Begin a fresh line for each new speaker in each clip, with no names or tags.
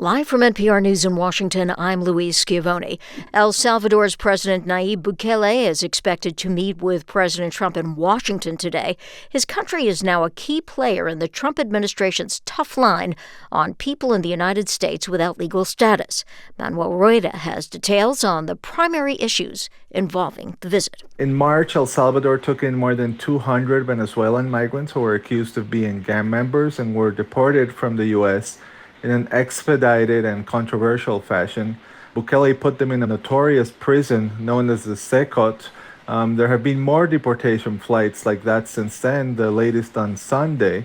Live from NPR News in Washington, I'm Louise Schiavone. El Salvador's President Nayib Bukele is expected to meet with President Trump in Washington today. His country is now a key player in the Trump administration's tough line on people in the United States without legal status. Manuel Rueda has details on the primary issues involving the visit.
In March, El Salvador took in more than 200 Venezuelan migrants who were accused of being gang members and were deported from the U.S. in an expedited and controversial fashion. Bukele put them in a notorious prison known as the Secot. There have been more deportation flights like that since then, the latest on Sunday.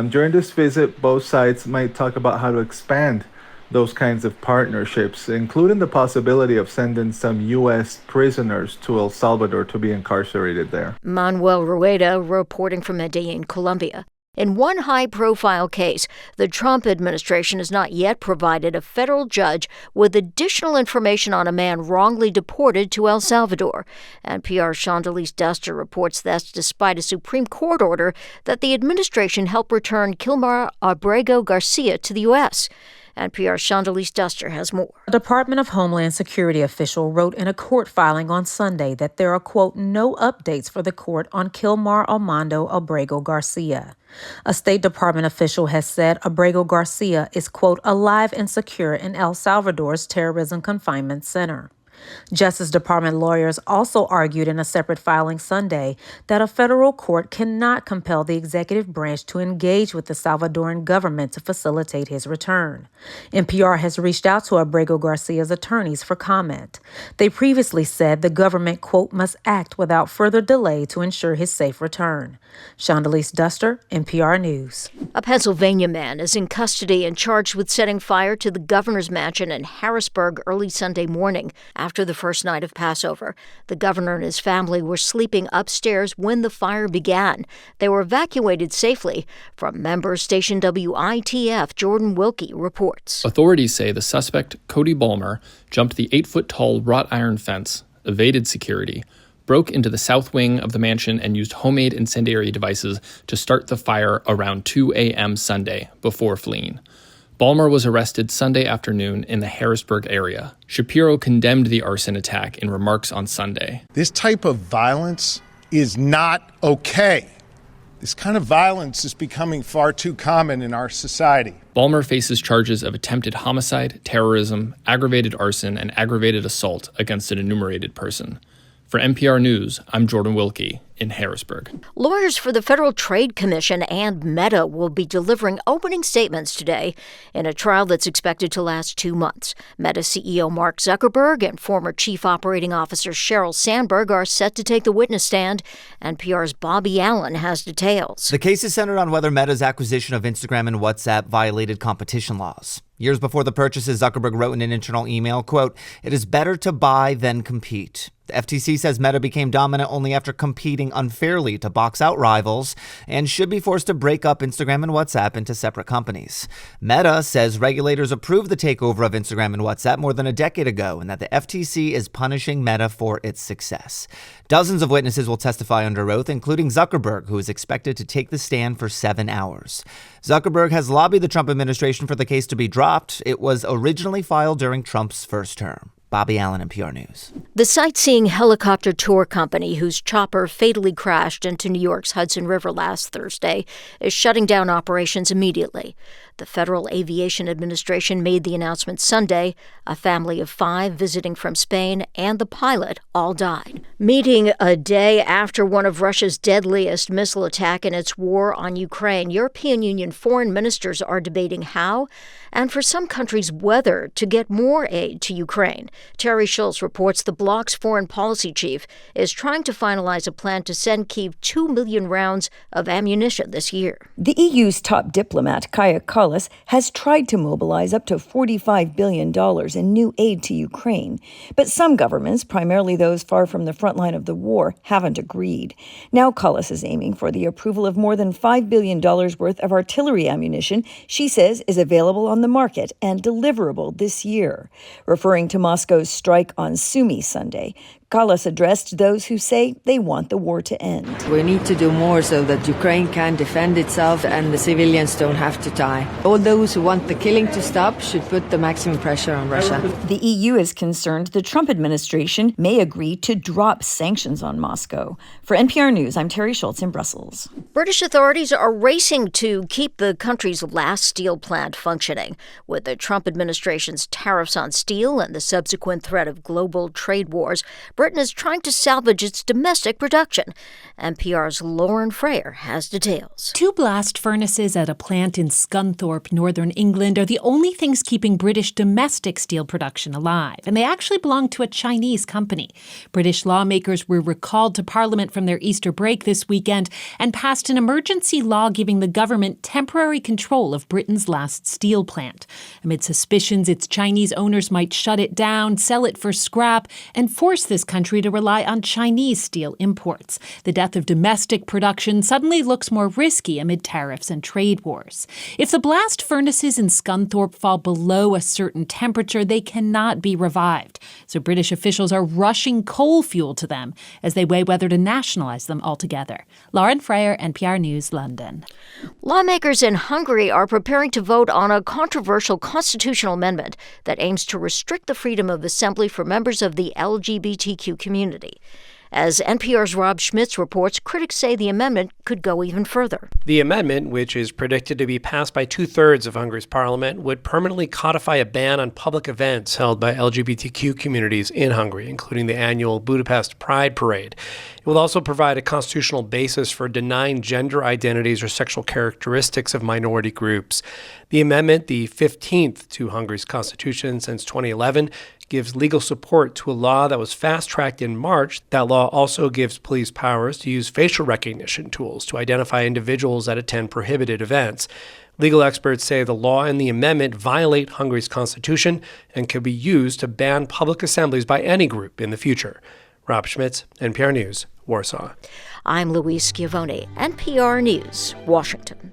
During this visit, both sides might talk about how to expand those kinds of partnerships, including the possibility of sending some U.S. prisoners to El Salvador to be incarcerated there.
Manuel Rueda reporting from Medellin, Colombia. In one high-profile case, the Trump administration has not yet provided a federal judge with additional information on a man wrongly deported to El Salvador. NPR's Chandalise Duster reports that's despite a Supreme Court order that the administration help return Kilmar Abrego Garcia to the U.S. NPR's Chandalise Duster has more.
A Department of Homeland Security official wrote in a court filing on Sunday that there are, quote, no updates for the court on Kilmar Armando Abrego Garcia. A State Department official has said Abrego Garcia is, quote, alive and secure in El Salvador's terrorism confinement center. Justice Department lawyers also argued in a separate filing Sunday that a federal court cannot compel the executive branch to engage with the Salvadoran government to facilitate his return. NPR has reached out to Abrego Garcia's attorneys for comment. They previously said the government, quote, must act without further delay to ensure his safe return. Chandalise Duster, NPR News.
A Pennsylvania man is in custody and charged with setting fire to the governor's mansion in Harrisburg early Sunday morning after the first night of Passover. The governor and his family were sleeping upstairs when the fire began. They were evacuated safely. From member station WITF, Jordan Wilkie reports.
Authorities say the suspect, Cody Ballmer, jumped the 8-foot-tall wrought iron fence, evaded security, broke into the south wing of the mansion and used homemade incendiary devices to start the fire around 2 a.m. Sunday before fleeing. Ballmer was arrested Sunday afternoon in the Harrisburg area. Shapiro condemned the arson attack in remarks on Sunday.
This type of violence is not okay. This kind of violence is becoming far too common in our society.
Ballmer faces charges of attempted homicide, terrorism, aggravated arson, and aggravated assault against an enumerated person. For NPR News, I'm Jordan Wilkie in Harrisburg.
Lawyers for the Federal Trade Commission and Meta will be delivering opening statements today in a trial that's expected to last 2 months. Meta CEO Mark Zuckerberg and former Chief Operating Officer Sheryl Sandberg are set to take the witness stand. NPR's Bobby Allen has details.
The case is centered on whether Meta's acquisition of Instagram and WhatsApp violated competition laws. Years before the purchases, Zuckerberg wrote in an internal email, quote, "It is better to buy than compete." The FTC says Meta became dominant only after competing unfairly to box out rivals and should be forced to break up Instagram and WhatsApp into separate companies. Meta says regulators approved the takeover of Instagram and WhatsApp more than a decade ago and that the FTC is punishing Meta for its success. Dozens of witnesses will testify under oath, including Zuckerberg, who is expected to take the stand for 7 hours. Zuckerberg has lobbied the Trump administration for the case to be dropped. It was originally filed during Trump's first term. Bobby Allen, NPR News.
The sightseeing helicopter tour company whose chopper fatally crashed into New York's Hudson River last Thursday is shutting down operations immediately. The Federal Aviation Administration made the announcement Sunday. A family of 5 visiting from Spain and the pilot all died. Meeting a day after one of Russia's deadliest missile attack in its war on Ukraine, European Union foreign ministers are debating how, and for some countries whether, to get more aid to Ukraine. Terry Schultz reports the bloc's foreign policy chief is trying to finalize a plan to send Kyiv 2 million rounds of ammunition this year.
The EU's top diplomat, Kaja Kallas, has tried to mobilize up to $45 billion in new aid to Ukraine. But some governments, primarily those far from the front line of the war, haven't agreed. Now Kallas is aiming for the approval of more than $5 billion worth of artillery ammunition she says is available on the market and deliverable this year. Referring to Moscow's strike on Sumy Sunday, Kallas addressed those who say they want the war to end.
We need to do more so that Ukraine can defend itself and the civilians don't have to die. All those who want the killing to stop should put the maximum pressure on Russia.
The EU is concerned the Trump administration may agree to drop sanctions on Moscow. For NPR News, I'm Terry Schultz in Brussels.
British authorities are racing to keep the country's last steel plant functioning. With the Trump administration's tariffs on steel and the subsequent threat of global trade wars, Britain is trying to salvage its domestic production. NPR's Lauren Freyer has details.
Two blast furnaces at a plant in Scunthorpe, northern England, are the only things keeping British domestic steel production alive, and they actually belong to a Chinese company. British lawmakers were recalled to Parliament from their Easter break this weekend and passed an emergency law giving the government temporary control of Britain's last steel plant, amid suspicions its Chinese owners might shut it down, sell it for scrap, and force this country to rely on Chinese steel imports. The death of domestic production suddenly looks more risky amid tariffs and trade wars. If the blast furnaces in Scunthorpe fall below a certain temperature, they cannot be revived. So British officials are rushing coal fuel to them as they weigh whether to nationalize them altogether. Lauren Freyer, NPR News, London.
Lawmakers in Hungary are preparing to vote on a controversial constitutional amendment that aims to restrict the freedom of assembly for members of the LGBTQ community. As NPR's Rob Schmitz reports, critics say the amendment could go even further.
The amendment, which is predicted to be passed by two-thirds of Hungary's parliament, would permanently codify a ban on public events held by LGBTQ communities in Hungary, including the annual Budapest Pride Parade. It will also provide a constitutional basis for denying gender identities or sexual characteristics of minority groups. The amendment, the 15th to Hungary's constitution since 2011, gives legal support to a law that was fast-tracked in March. That law also gives police powers to use facial recognition tools to identify individuals that attend prohibited events. Legal experts say the law and the amendment violate Hungary's constitution and could be used to ban public assemblies by any group in the future. Rob Schmitz, NPR News, Warsaw.
I'm Louise Schiavone, NPR News, Washington.